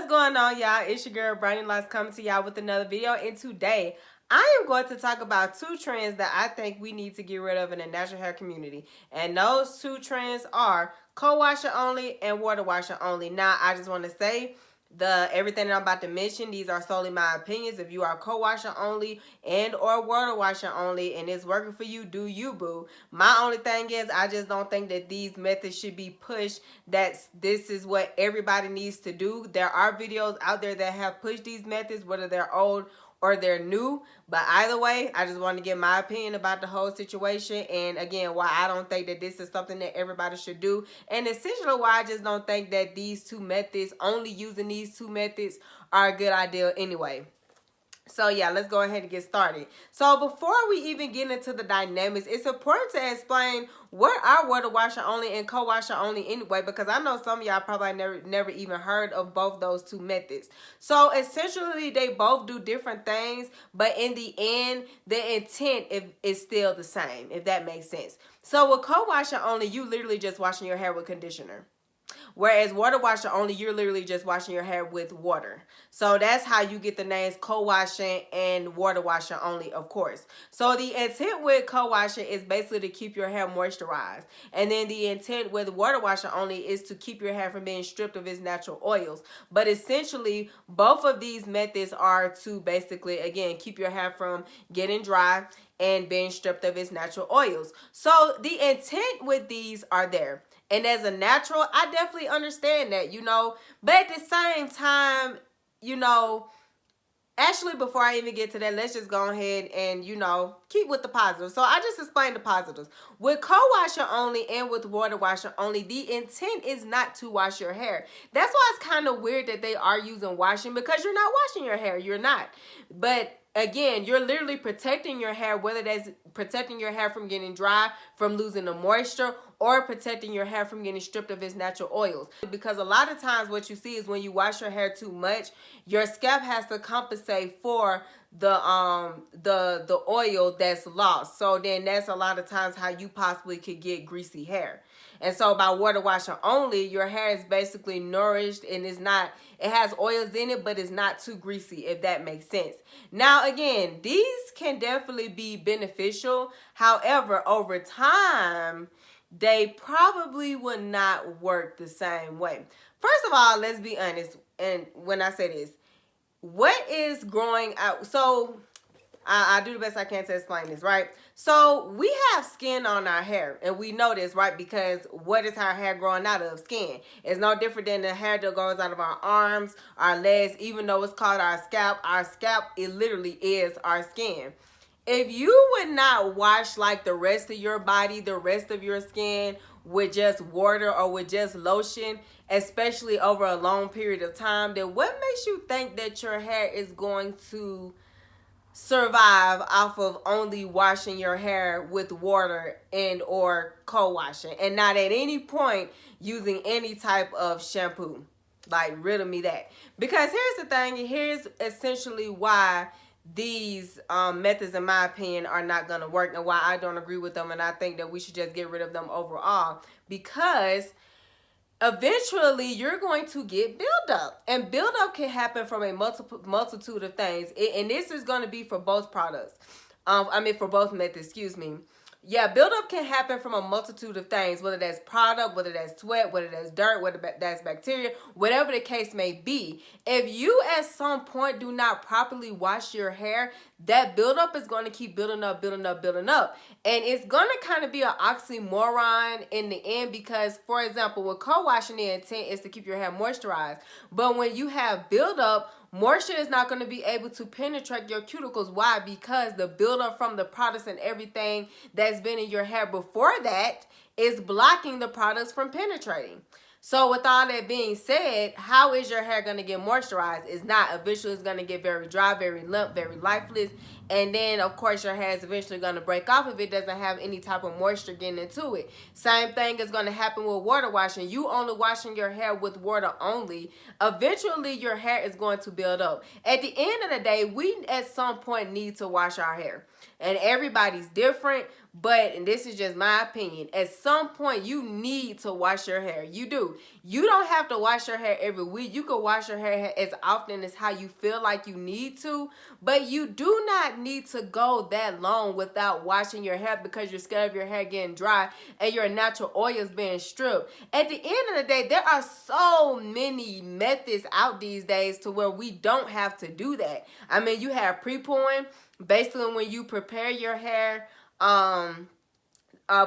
What's going on, y'all? It's your girl DRYNESS coming to y'all with another video, and today I am going to talk about two trends that I think we need to get rid of in the natural hair community. And those two trends are co-washer only and water washer only. Now, I just want to say everything that I'm about to mention, these are solely my opinions. If you are co-washer only and or water washer only and it's working for you, do you, boo. My only thing is I just don't think that these methods should be pushed. This is what everybody needs to do. There are videos out there that have pushed these methods, whether they're old or they're new, but either way, I just want to give my opinion about the whole situation, and again, why I don't think that this is something that everybody should do, and essentially why I just don't think that these two methods, only using these two methods, are a good idea anyway. So yeah, let's go ahead and get started. So before we even get into the dynamics, it's important to explain what are water washer only and co-washer only anyway, because I know some of y'all probably never even heard of both those two methods. So essentially they both do different things, but in the end, the intent is still the same, if that makes sense. So with co-washer only, you literally just washing your hair with conditioner. Whereas water washer only, you're literally just washing your hair with water. So that's how you get the names co-washing and water washer only, of course. So the intent with co-washing is basically to keep your hair moisturized. And then the intent with water washer only is to keep your hair from being stripped of its natural oils. But essentially, both of these methods are to basically, again, keep your hair from getting dry and being stripped of its natural oils. So the intent with these are there. And as a natural, I definitely understand that, but at the same time, actually, before I even get to that, let's just go ahead and, keep with the positives. So I just explained the positives. With co-washer only and with water washer only, the intent is not to wash your hair. That's why it's kind of weird that they are using washing, because you're not washing your hair. You're not. But again, you're literally protecting your hair, whether that's protecting your hair from getting dry, from losing the moisture, or protecting your hair from getting stripped of its natural oils. Because a lot of times what you see is when you wash your hair too much, your scalp has to compensate for the oil that's lost. So then that's a lot of times how you possibly could get greasy hair. And so by water washer only, your hair is basically nourished and it has oils in it, but it's not too greasy, if that makes sense. Now, again, these can definitely be beneficial. However, over time, they probably would not work the same way. First of all, let's be honest. And when I say this, what is growing out? So I do the best I can to explain this, right? So we have skin on our hair, and we know this, right? Because what is our hair growing out of? Skin. It's no different than the hair that grows out of our arms, our legs, even though it's called our scalp, it literally is our skin. If you would not wash like the rest of your body, the rest of your skin with just water or with just lotion, especially over a long period of time, then what makes you think that your hair is going to survive off of only washing your hair with water and or co-washing and not at any point using any type of shampoo? Like, riddle me that. Because here's the thing, and here's essentially why these methods, in my opinion, are not going to work, and why I don't agree with them, and I think that we should just get rid of them overall. Because eventually you're going to get buildup, and buildup can happen from a multitude of things, and this is going to be for both products. For both methods, excuse me. Yeah, buildup can happen from a multitude of things, whether that's product, whether that's sweat, whether that's dirt, whether that's bacteria, whatever the case may be. If you at some point do not properly wash your hair, that buildup is going to keep building up, building up, building up. And it's going to kind of be an oxymoron in the end, because, for example, with co-washing, the intent is to keep your hair moisturized. But when you have buildup, moisture is not going to be able to penetrate your cuticles. Why? Because the buildup from the products and everything that's been in your hair before that is blocking the products from penetrating. So with all that being said, how is your hair going to get moisturized? It's not. Eventually it's going to get very dry, very limp, very lifeless. And then, of course, your hair is eventually going to break off if it doesn't have any type of moisture getting into it. Same thing is going to happen with water washing. You only washing your hair with water only. Eventually, your hair is going to build up. At the end of the day, we at some point need to wash our hair. And everybody's different. But, and this is just my opinion, at some point you need to wash your hair. You do. You don't have to wash your hair every week. You can wash your hair as often as how you feel like you need to, but you do not need to go that long without washing your hair because you're scared of your hair getting dry and your natural oils being stripped. At the end of the day, there are so many methods out these days to where we don't have to do that. I mean, you have pre-pooing, basically when you prepare your hair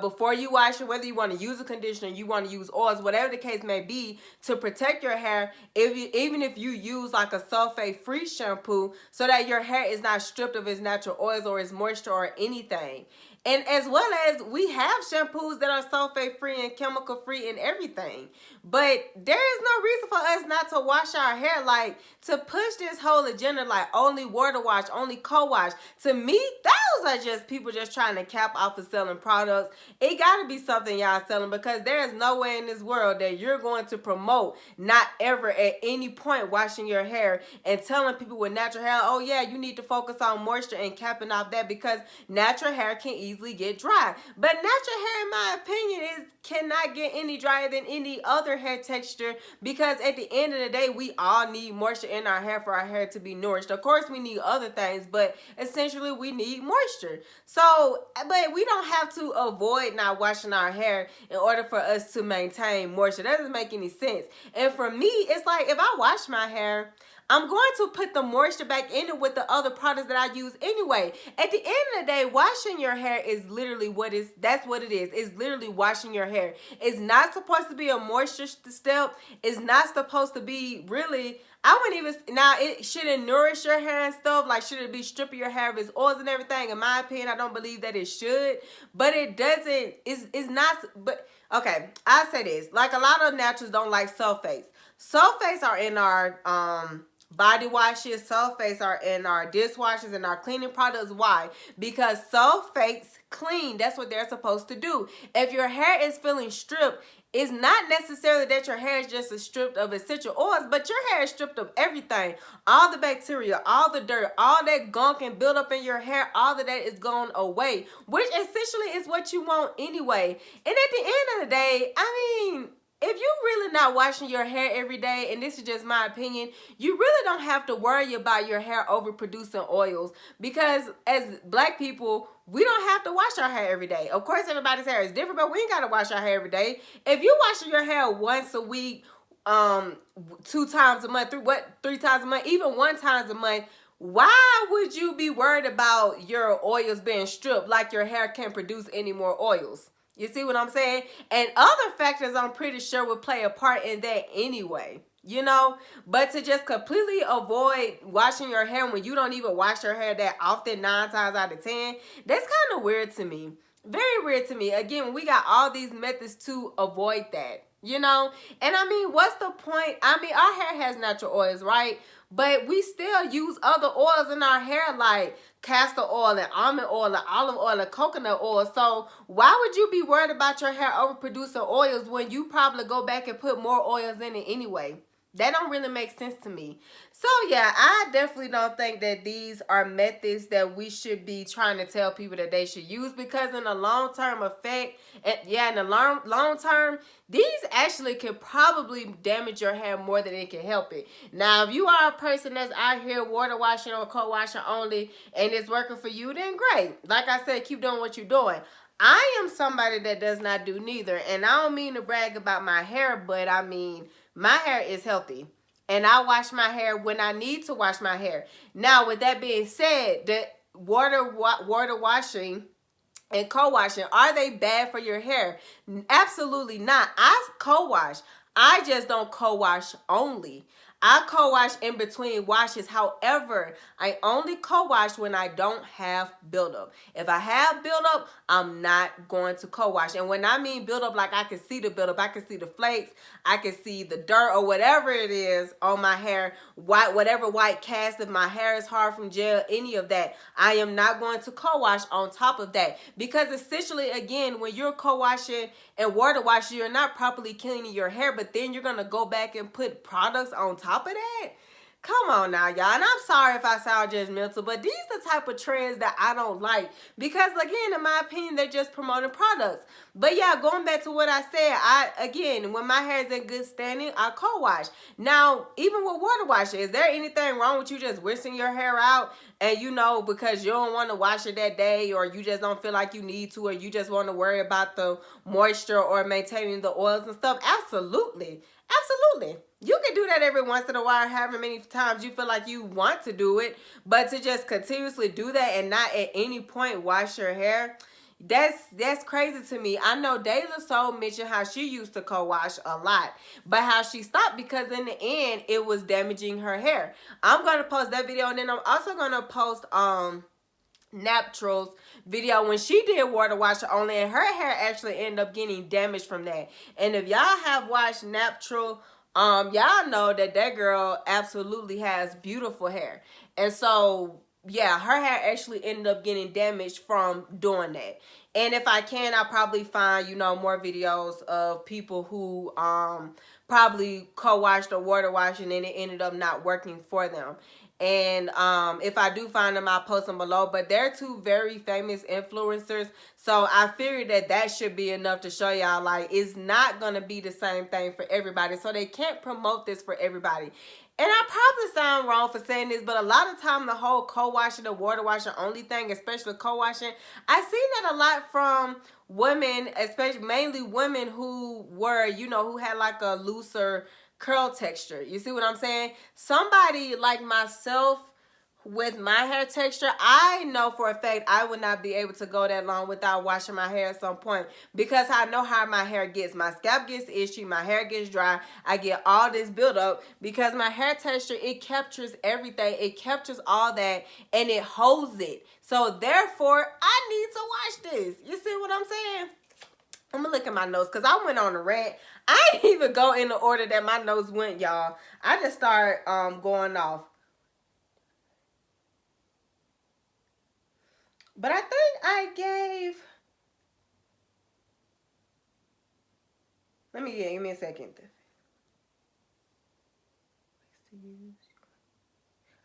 before you wash it, whether you want to use a conditioner, you want to use oils, whatever the case may be, to protect your hair, even if you use like a sulfate-free shampoo so that your hair is not stripped of its natural oils or its moisture or anything. And as well as we have shampoos that are sulfate-free and chemical-free and everything. But there is no reason for us not to wash our hair. Like, to push this whole agenda like only water wash, only co-wash. To me, those are just people just trying to cap off of selling products. It got to be something y'all selling, because there is no way in this world that you're going to promote not ever at any point washing your hair and telling people with natural hair, oh yeah, you need to focus on moisture and capping off that, because natural hair can easily get dry. But natural hair, in my opinion, cannot get any drier than any other hair texture, because at the end of the day, we all need moisture in our hair for our hair to be nourished. Of course, we need other things, but essentially we need moisture. So, but we don't have to avoid not washing our hair in order for us to maintain moisture. That doesn't make any sense. And for me, it's like if I wash my hair, I'm going to put the moisture back in it with the other products that I use anyway. At the end of the day, washing your hair is literally that's what it is. It's literally washing your hair. It's not supposed to be a moisture step. It's not supposed to be really, I wouldn't even, now it shouldn't nourish your hair and stuff. Like, should it be stripping your hair of its oils and everything? In my opinion, I don't believe that it should. But it doesn't, it's not, but okay, I say this. Like, a lot of naturals don't like sulfates. Sulfates are in our, body washes, sulfates are in our dishwashers and our cleaning products. Why? Because sulfates clean. That's what they're supposed to do. If your hair is feeling stripped, it's not necessarily that your hair is just stripped of essential oils, but your hair is stripped of everything. All the bacteria, all the dirt, all that gunk and build up in your hair, all of that is gone away, which essentially is what you want anyway. And at the end of the day, I mean, if you're really not washing your hair every day, and this is just my opinion, you really don't have to worry about your hair overproducing oils, because as black people, we don't have to wash our hair every day. Of course, everybody's hair is different, but we ain't got to wash our hair every day. If you wash your hair once a week, 2 times a month, 3 times a month, even 1 time a month, why would you be worried about your oils being stripped like your hair can't produce any more oils? You see what I'm saying? And other factors I'm pretty sure would play a part in that anyway, you know? But to just completely avoid washing your hair when you don't even wash your hair that often, 9 times out of 10, that's kind of weird to me. Very weird to me. Again, we got all these methods to avoid that, you know? And I mean, what's the point? I mean, our hair has natural oils, right? But we still use other oils in our hair, like castor oil and almond oil and olive oil and coconut oil. So why would you be worried about your hair overproducing oils when you probably go back and put more oils in it anyway? That don't really make sense to me. So yeah, I definitely don't think that these are methods that we should be trying to tell people that they should use, because in the long-term effect, and yeah, in the long term, these actually can probably damage your hair more than it can help it. Now, if you are a person that's out here water washing or co-washing only and it's working for you, then great. Like I said, keep doing what you're doing. I am somebody that does not do neither, and I don't mean to brag about my hair, but I mean, my hair is healthy, and I wash my hair when I need to wash my hair. Now, with that being said, the water washing and co-washing, are they bad for your hair? Absolutely not. I co-wash. I just don't co-wash only. I co-wash in between washes. However, I only co-wash when I don't have buildup. If I have buildup, I'm not going to co-wash. And when I mean buildup, like I can see the buildup, I can see the flakes, I can see the dirt or whatever it is on my hair, whatever white cast, if my hair is hard from gel, any of that, I am not going to co-wash on top of that. Because essentially, again, when you're co-washing and water washing, you're not properly cleaning your hair, but then you're going to go back and put products on top of that. Come on now, y'all. And I'm sorry if I sound judgmental, but these are the type of trends that I don't like. Because, again, in my opinion, they're just promoting products. But, yeah, going back to what I said, again, when my hair is in good standing, I co-wash. Now, even with water washing, is there anything wrong with you just whisking your hair out and, you know, because you don't want to wash it that day, or you just don't feel like you need to, or you just want to worry about the moisture or maintaining the oils and stuff? Absolutely. Absolutely. You can do that every once in a while, however many times you feel like you want to do it. But to just continuously do that and not at any point wash your hair, that's crazy to me. I know DayeLaSoul mentioned how she used to co-wash a lot, but how she stopped because in the end it was damaging her hair. I'm going to post that video, and then I'm also going to post Natural's video when she did water wash only, and her hair actually ended up getting damaged from that. And if y'all have watched Natural, y'all know that that girl absolutely has beautiful hair. And so yeah, her hair actually ended up getting damaged from doing that. And if I can, I'll probably find, you know, more videos of people who probably co-washed or water washing and it ended up not working for them. And if I do find them, I'll post them below. But they're two very famous influencers, so I figured that that should be enough to show y'all, like, it's not gonna be the same thing for everybody. So they can't promote this for everybody. And I probably sound wrong for saying this, but a lot of time the whole co-washing, the water washing only thing, especially co-washing, I seen that a lot from women, especially mainly women who were, you know, who had like a looser curl texture. You see what I'm saying? Somebody like myself with my hair texture, I know for a fact I would not be able to go that long without washing my hair at some point, because I know how my hair gets. My scalp gets itchy, my hair gets dry, I get all this buildup because my hair texture, it captures everything. It captures all that and it holds it. So therefore, I need to wash this. You see what I'm saying? I'm gonna look at my notes because I went on a rant. I didn't even go in the order that my notes went, y'all. I just started going off. But I think I gave... give me a second.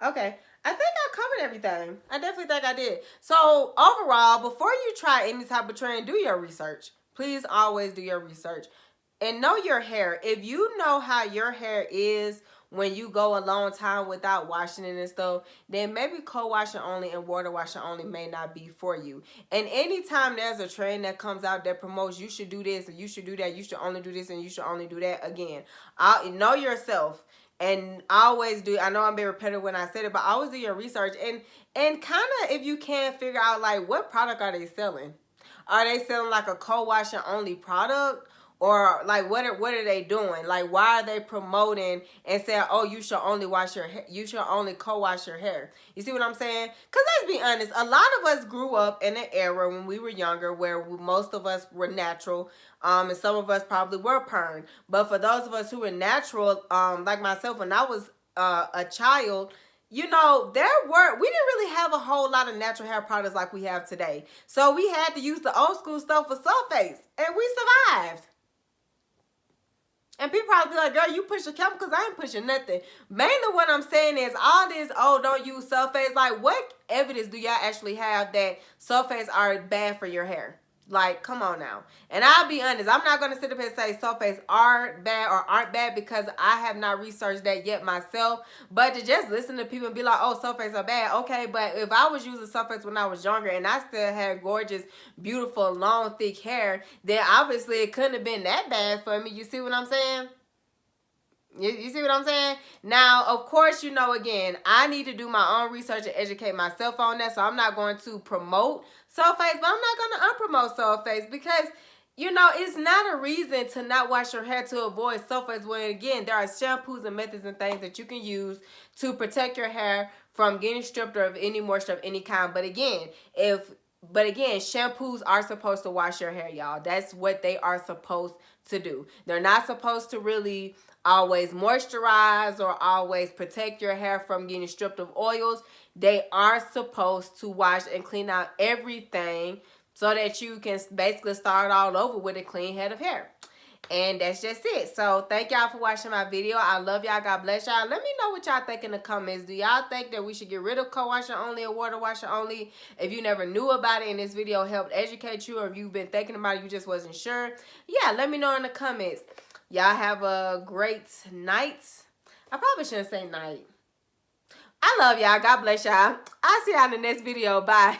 Okay, I think I covered everything. I definitely think I did. So overall, before you try any type of trend, do your research. Please always do your research. And know your hair. If you know how your hair is when you go a long time without washing it and stuff, then maybe co-washing only and water washing only may not be for you. And anytime there's a trend that comes out that promotes you should do this and you should do that, you should only do this and you should only do that, again, know yourself. And always do, I know I'm being repetitive when I said it, but always do your research and kind of, if you can, figure out like what product are they selling. Are they selling like a co-washing only product? Or like what are they doing? Like, why are they promoting and saying, oh, you should only wash your hair, you should only co-wash your hair? You see what I'm saying? Because let's be honest, a lot of us grew up in an era when we were younger where most of us were natural, and some of us probably were permed. But for those of us who were natural, like myself, when I was a child, you know, we didn't really have a whole lot of natural hair products like we have today. So we had to use the old school stuff for sulfates, and we survived. And people probably be like, girl, you pushing chemicals? I ain't pushing nothing. Mainly what I'm saying is all this, oh, don't use sulfates. Like, what evidence do y'all actually have that sulfates are bad for your hair? Like, come on now. And I'll be honest, I'm not going to sit up here and say sulfates are bad or aren't bad because I have not researched that yet myself. But to just listen to people and be like, oh, sulfates are bad. Okay, but if I was using sulfates when I was younger and I still had gorgeous, beautiful, long, thick hair, then obviously it couldn't have been that bad for me. You see what I'm saying? You see what I'm saying? Now, of course, you know, again, I need to do my own research and educate myself on that. So I'm not going to promote sulfates, but I'm not going to unpromote sulfates because, you know, it's not a reason to not wash your hair to avoid sulfates when, again, there are shampoos and methods and things that you can use to protect your hair from getting stripped of any moisture of any kind. But again, shampoos are supposed to wash your hair, y'all. That's what they are supposed to do. They're not supposed to really always moisturize or always protect your hair from getting stripped of oils. They are supposed to wash and clean out everything so that you can basically start all over with a clean head of hair. And that's just it. So thank y'all for watching my video. I love y'all. God bless y'all. Let me know what y'all think in the comments. Do y'all think that we should get rid of co-washer only or water washer only? If you never knew about it and this video helped educate you, or if you've been thinking about it, you just wasn't sure, yeah, let me know in the comments. Y'all have a great night. I probably shouldn't say night. I love y'all. God bless y'all. I'll see y'all in the next video. Bye.